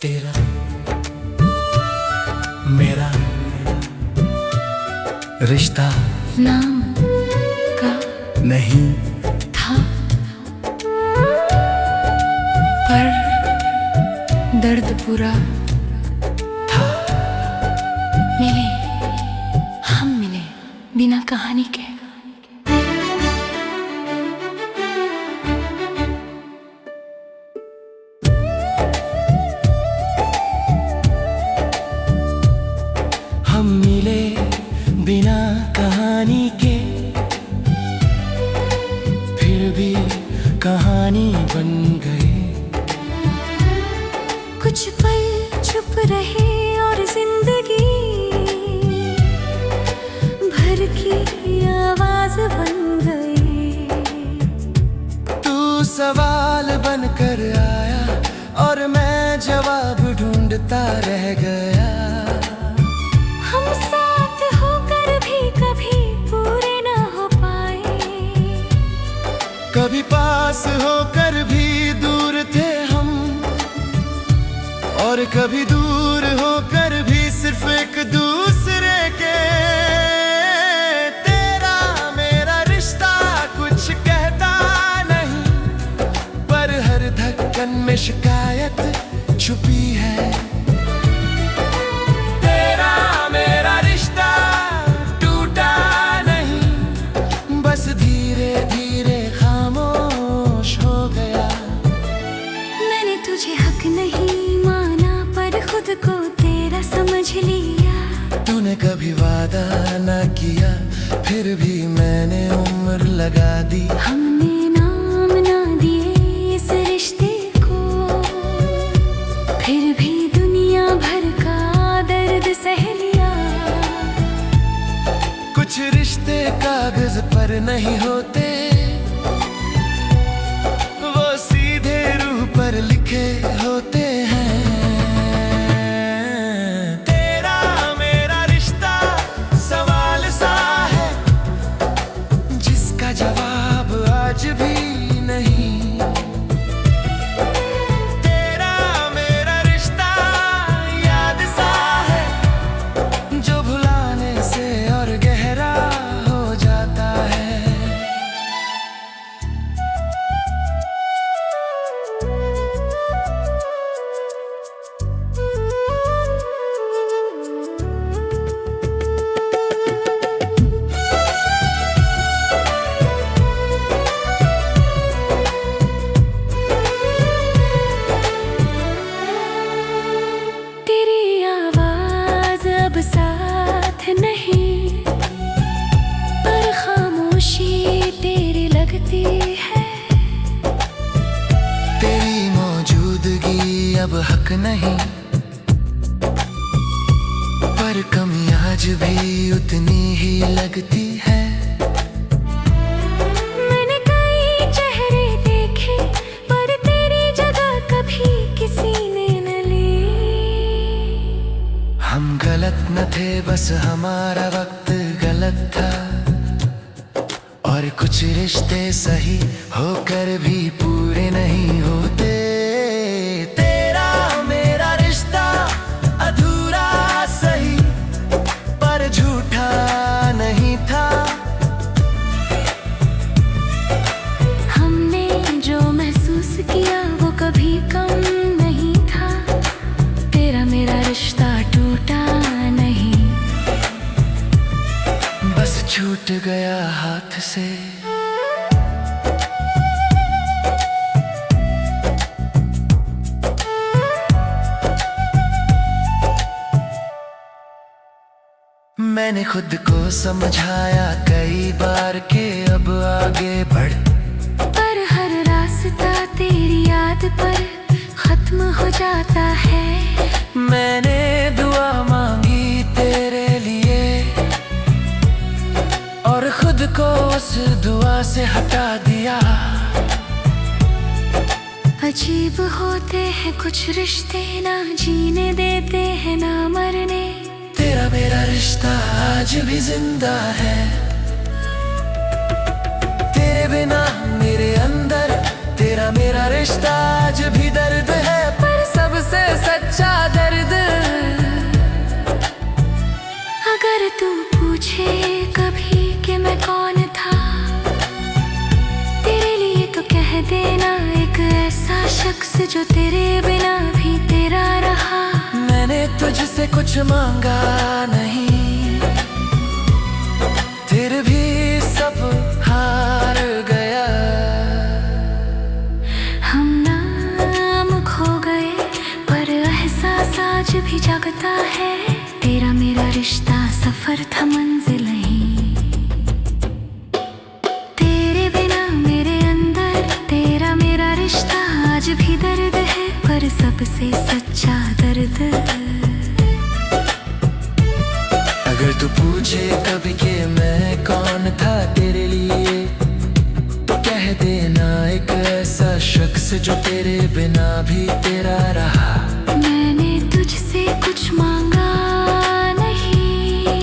तेरा मेरा रिश्ता नाम का नहीं था, पर दर्द पूरा था। मिले, हम मिले बिना कहानी के। हम मिले बिना कहानी के, फिर भी कहानी बन गए। कुछ पल चुप रहे और जिंदगी भर की आवाज बन गई। तू सवाल बनकर आया और मैं जवाब ढूंढता रह गया। हम साथ होकर भी कभी पूरे न हो पाए, कभी पास होकर भी दूर थे हम, और कभी दूर होकर भी सिर्फ एक दूसरे के। तेरा मेरा रिश्ता कुछ कहता नहीं, पर हर धड़कन में शिकायत छुपी है। तेरा मेरा रिश्ता टूटा नहीं, बस धीरे धीरे खामोश हो गया। मैंने तुझे हक नहीं माना, पर खुद को तेरा समझ लिया। तूने कभी वादा ना किया, फिर भी मैंने उम्र लगा दी। हमने नाम ना दिए इस रिश्ते को, फिर भी दुनिया भर का दर्द सह लिया। कुछ रिश्ते कागज पर नहीं होते, वो सीधे रूह पर लिखे होते हैं। तेरा मेरा रिश्ता सवाल सा है, जिसका जवाब आज भी नहीं। तेरा मेरा रिश्ता याद सा है, जो भुलाने से और गहरा हो जाता है। तेरी आवाज अब साथ नहीं, पर खामोशी तेरी लगती है। तेरी मौजूदगी अब हक नहीं, पर कमी आज भी उतनी ही लगती है। मैंने कई चेहरे देखे, पर तेरी जगह कभी किसी ने न ली। हम गलत न थे, बस हमारा वक्त गलत था, और कुछ रिश्ते सही होकर भी पूरे नहीं होते। तेरा मेरा रिश्ता अधूरा सही, पर झूठा नहीं था। हमने जो महसूस किया वो कभी कम नहीं था। तेरा मेरा रिश्ता टूटा नहीं, बस छूट गया हाथ से। मैंने खुद को समझाया कई बार के अब आगे बढ़, पर हर रास्ता तेरी याद पर खत्म हो जाता है। मैंने दुआ मांगी तेरे लिए, और खुद को उस दुआ से हटा दिया। अजीब होते हैं कुछ रिश्ते, ना जीने देते हैं ना मरने। तेरा मेरा रिश्ता आज भी जिंदा है, तेरे बिना मेरे अंदर। तेरा मेरा रिश्ता आज भी दर्द है, पर सबसे सच्चा कह देना एक ऐसा शख्स जो तेरे बिना भी तेरा रहा। मैंने तुझसे कुछ मांगा नहीं, फिर भी सब हार गया। हम नाम खो गए पर एहसास आज भी जगता है। तेरा मेरा रिश्ता सफर था मंजिल नहीं। तेरे बिना मेरे अंदर तेरा मेरा रिश्ता आज भी दर्द है, पर सबसे सच्चा दर्द। अगर तू पूछे कभी कि मैं कौन था तेरे लिए, तो कह देना एक ऐसा शख्स जो तेरे बिना भी तेरा रहा। मैंने तुझसे कुछ मांगा नहीं,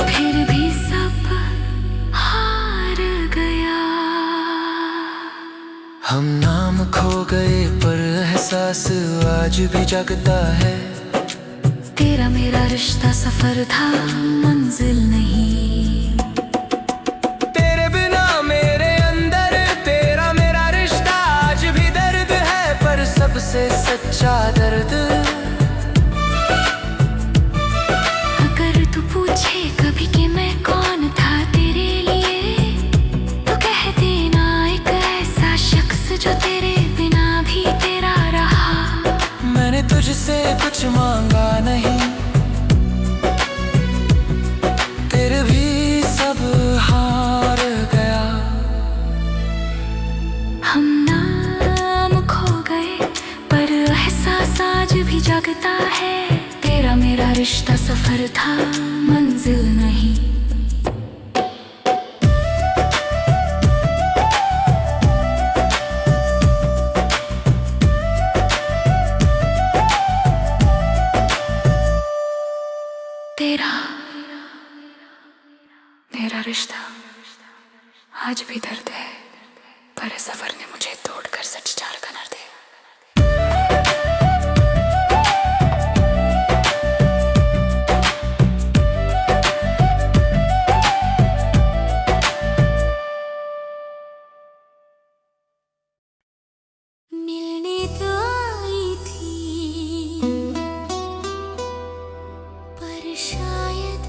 फिर भी सब हार गया। हम नाम खो गए पर एहसास आज भी जगता है। तेरा मेरा रिश्ता सफर था मंजिल नहीं। तेरे बिना मेरे अंदर तेरा मेरा रिश्ता आज भी दर्द है, पर सबसे सच्चा दर्द। अगर तू पूछे कभी कि मैं कौन था तेरे लिए, तो कह देना एक ऐसा शख्स जो तेरे बिना भी तेरा रहा। मैंने तुझसे कुछ मांगा नहीं, फिर भी सब हार गया। हम नाम खो गए पर एहसास आज भी जगता है। तेरा मेरा रिश्ता सफर था मंजिल नहीं। तेरा मेरा रिश्ता आज भी दर्द है, पर सफर ने मुझे तोड़कर सच चार कनर दे। मिलने तो आई थी पर शायद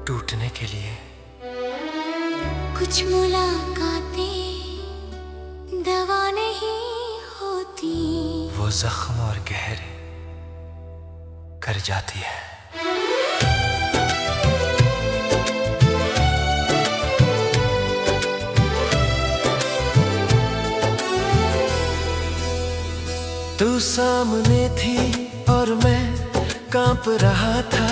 टूटने के लिए कुछ मुलाकातें दवा नहीं होती। वो जख्म और गहरे कर जाती है। तू सामने थी और मैं कांप रहा था।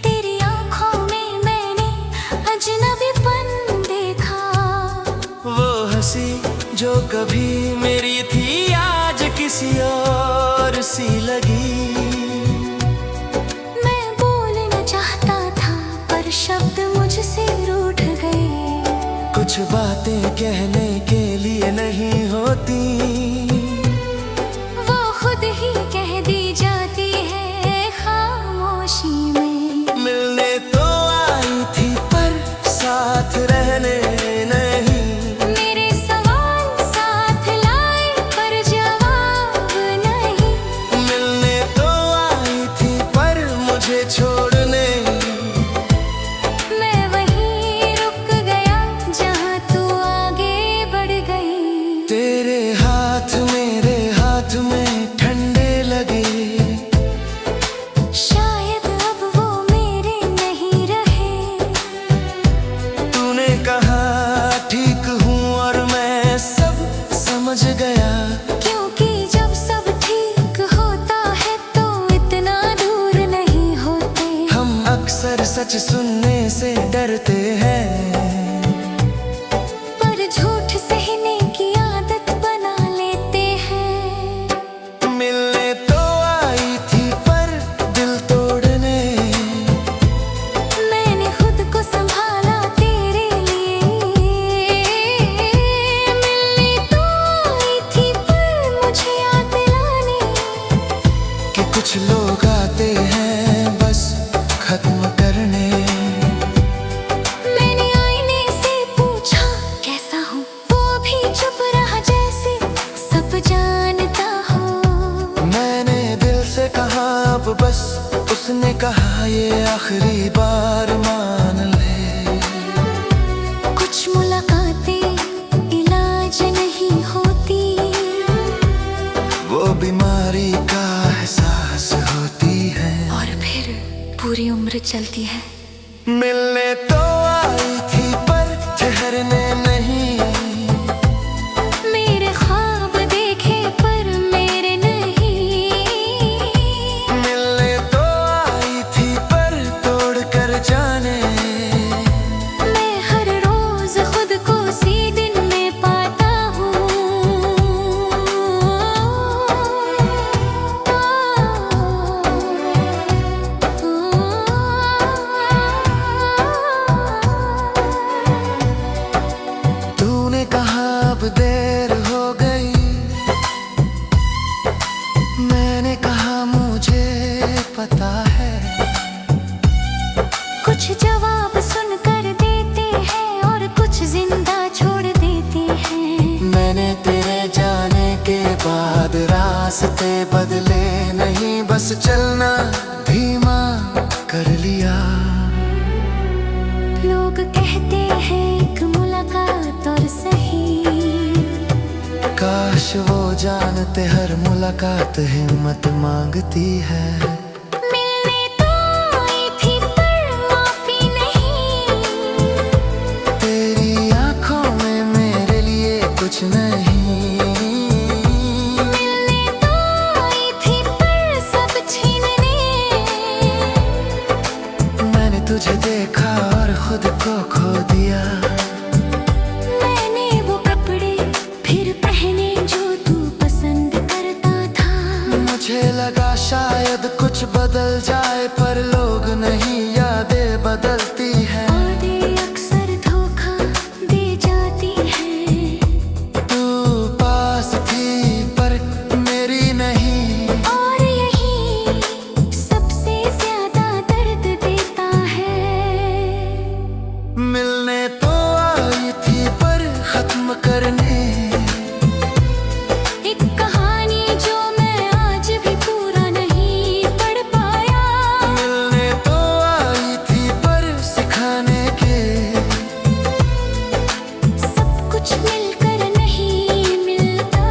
तेरी आंखों में मैंने अजनबीपन देखा। वो हंसी जो कभी मेरी थी आज किसी और सी लगी। मैं बोलना चाहता था पर शब्द मुझसे रूठ गए। कुछ बातें कहने के लिए नहीं होती, वो खुद ही कह दी जाती है खामोशी में। मिलने तो आई थी पर साथ रहने नहीं। मेरे सवाल साथ लाए पर जवाब नहीं। मिलने तो आई थी पर मुझे छोड़ने। मैं वहीं रुक गया जहाँ तू आगे बढ़ गई। तेरे हाथ मेरे हाथ में ठंडे लगे। शायद अब वो मेरे नहीं रहे। तूने कहा ठीक हूँ और मैं सब समझ गया। क्योंकि जब सब ठीक होता है तो इतना दूर नहीं होते। हम अक्सर सच सुनने से डरते हैं, पर झूठ सहने की आदत बना लेते हैं। मिलने तो आई थी पर दिल तोड़ने। मैंने खुद को संभाला तेरे लिए। मिलने तो आई थी पर मुझे याद दिलाने कि कुछ लोग आते हैं बस खत्म करने। मैंने आईने आखिरी बार मान ले। कुछ मुलाकातें इलाज नहीं होती, वो बीमारी का एहसास होती है और फिर पूरी उम्र चलती है। मिलने तो आई थी पर ठहरने नहीं, मेरे ख्वाब देखे पर मेरे नहीं। मिलने तो आई थी पर तोड़ कर जाने, मैं हर रोज खुद को उसी दिन में पाता हूँ। तूने कहा अब देर हो गई, मैंने कहा मुझे पता है। कुछ जवाब सुनकर देते हैं और कुछ जिंदा छोड़ देते हैं। मैंने तेरे जाने के बाद रास्ते बदले नहीं, बस चलना धीमा कर लिया। लोग कहते हैं एक मुलाकात और सही, काश वो जानते हर मुलाकात हिम्मत मांगती है। मिलने तो आई थी पर माफी नहीं, तेरी आंखों में मेरे लिए कुछ नहीं। मिलने तो आई थी पर सब छीनने, मैंने तुझे देखा और खुद को खो दिया। मैंने वो कपड़े फिर पहने जो तू पसंद करता था। मुझे लगा शायद कुछ बदल जाए, पर लोग नहीं, यादें बदलती हैं। यादें अक्सर धोखा दे जाती हैं, तू पास थी पर मेरी नहीं, और यही सबसे ज्यादा दर्द देता है। मिलने तो आई थी पर खत्म करने, एक कहानी जो मैं आज भी पूरा नहीं पढ़ पाया। मिलने तो आई थी पर सिखाने के, सब कुछ मिलकर नहीं मिलता।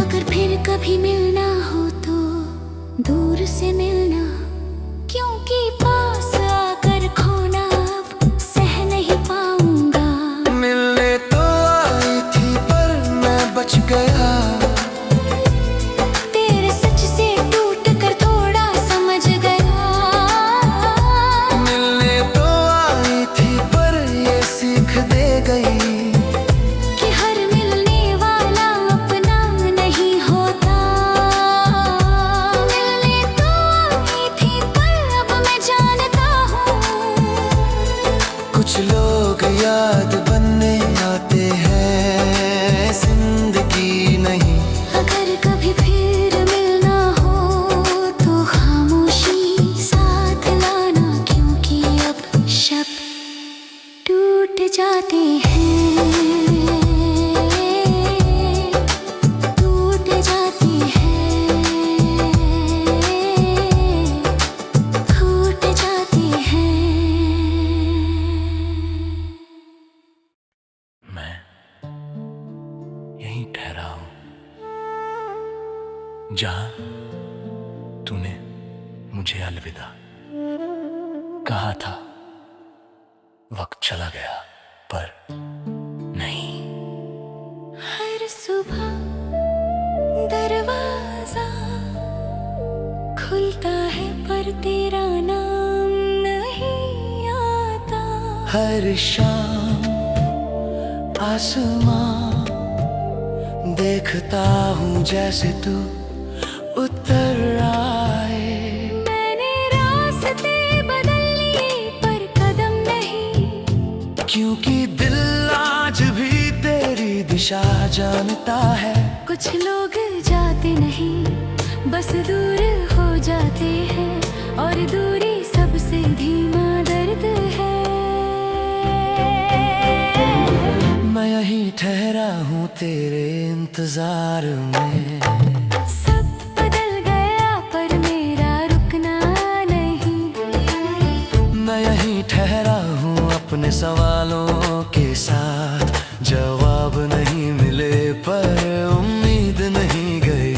अगर फिर कभी मिलना हो तो दूर से मिलना, क्योंकि पास आकर खोना अब सह नहीं पाऊंगा। मिलने तो आई थी पर मैं बच गया। तेरे सच से टूट कर थोड़ा समझ गया। मिलने तो आई थी पर ये सीख दे गई कि हर मिलने वाला अपना नहीं होता। मिलने तो आई थी पर अब मैं जानता हूँ, कुछ लोग याद बनने आते हैं, जिंदगी नहीं। अगर कभी फिर मिलना हो तो खामोशी साथ लाना, क्योंकि अब शब्द टूट जाते हैं, टूट जाते हैं, टूट जाते हैं। मैं यहीं ठहरा हूं जहां तूने मुझे अलविदा कहा था। वक्त चला गया पर नहीं। हर सुबह दरवाजा खुलता है पर तेरा नाम नहीं आता। हर शाम आसमां देखता हूँ जैसे तू उतर आए। मैंने रास्ते बदल लिए पर कदम नहीं, क्योंकि दिल आज भी तेरी दिशा जानता है। कुछ लोग जाते नहीं बस दूर हो जाते हैं, और दूरी सबसे धीमा दर्द है। ठहरा हूँ तेरे इंतजार में। सब बदल गया पर मेरा रुकना नहीं। मैं यहीं ठहरा हूँ अपने सवालों के साथ, जवाब नहीं मिले पर उम्मीद नहीं गई।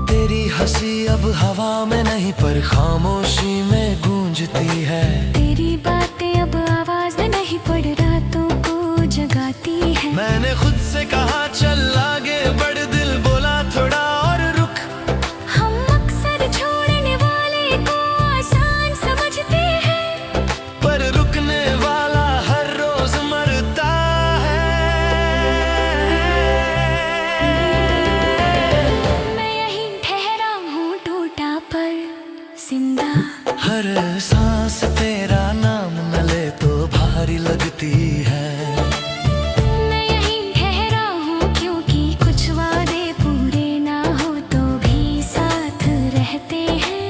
तेरी हंसी अब हवा में नहीं पर खामोशी में गूंजती है। तेरी बातें अब आवाज में नहीं पड़ रातों को जगाती है। मैंने खुद से कहा चल आगे बढ़, दिल बोला थोड़ा और रुक। हम अक्सर छोड़ने वाले को आसान समझते हैं, पर रुकने वाला हर रोज मरता है। मैं यहीं ठहरा हूँ टूटा पर जिंदा। हर सांस तेरा नाम न ले तो भारी लगती है। मैं यहीं ठहरा हूँ क्योंकि कुछ वादे पूरे ना हो तो भी साथ रहते हैं।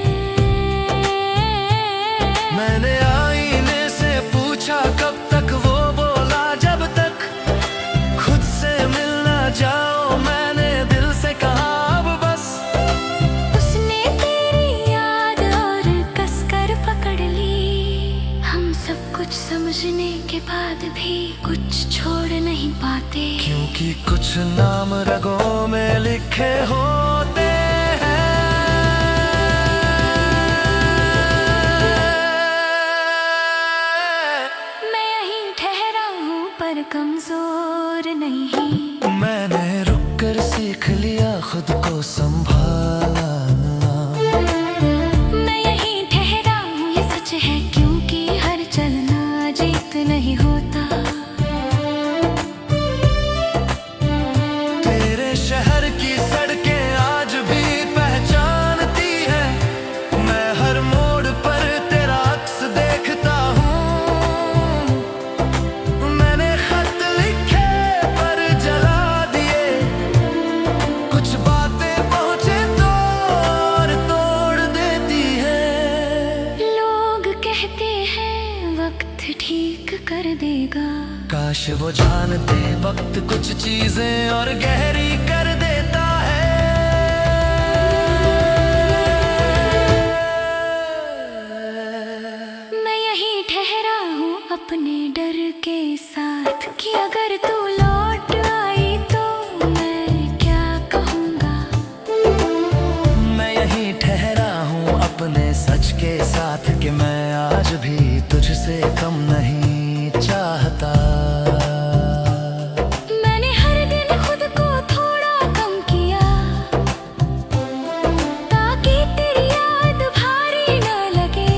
मैंने आईने से पूछा कब तक, वो बोला जब तक खुद से मिल ना जाओ। मैंने दिल से कहा अब बस। उसने तेरी याद और कसकर पकड़ ली। हम सब कुछ समझने के बाद भी कुछ छोड़ नहीं पाते, क्योंकि कुछ नाम रगों में लिखे होते हैं। मैं यहीं ठहरा हूँ पर कमजोर नहीं। मैंने रुक कर सीख लिया खुद को संभालना। मैं यहीं ठहरा हूँ ये सच है क्योंकि हर चलना जीत नहीं होता। तेरे शहर की सड़कें आज भी पहचानती है। मैं हर मोड़ पर तेरा अक्स देखता हूँ। मैंने खत लिखे पर जला दिए, कुछ बातें पहुँचे तो और तोड़ देती है। लोग कहते हैं वक्त ठीक कर देगा, काश वो जानते वक्त कुछ चीजें और गहरी कर देता है। मैं यहीं ठहरा हूँ अपने डर के साथ कि अगर तू लौट आई तो मैं क्या कहूँगा। मैं यहीं ठहरा हूँ अपने सच के साथ कि मैं आज भी तुझसे कम नहीं चाहता। मैंने हर दिन खुद को थोड़ा कम किया ताकि तेरी याद भारी न लगे,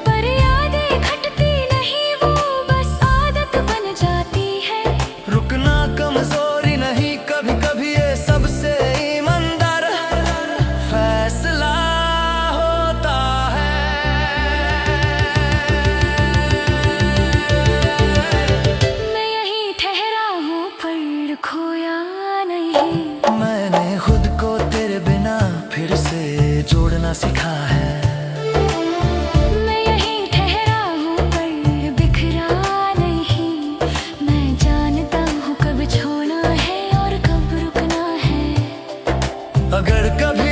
पर यादें घटती नहीं वो बस आदत बन जाती है। रुकना कमजोरी नहीं, कभी कभी ये सबसे ईमानदार फैसला होता है। मैं यहीं ठहरा हूँ पर खोया नहीं। मैंने खुद को तेरे बिना फिर से जोड़ना सीखा है। मैं यहीं ठहरा हूँ पर बिखरा नहीं। मैं जानता हूँ कब छोड़ना है और कब रुकना है। अगर कभी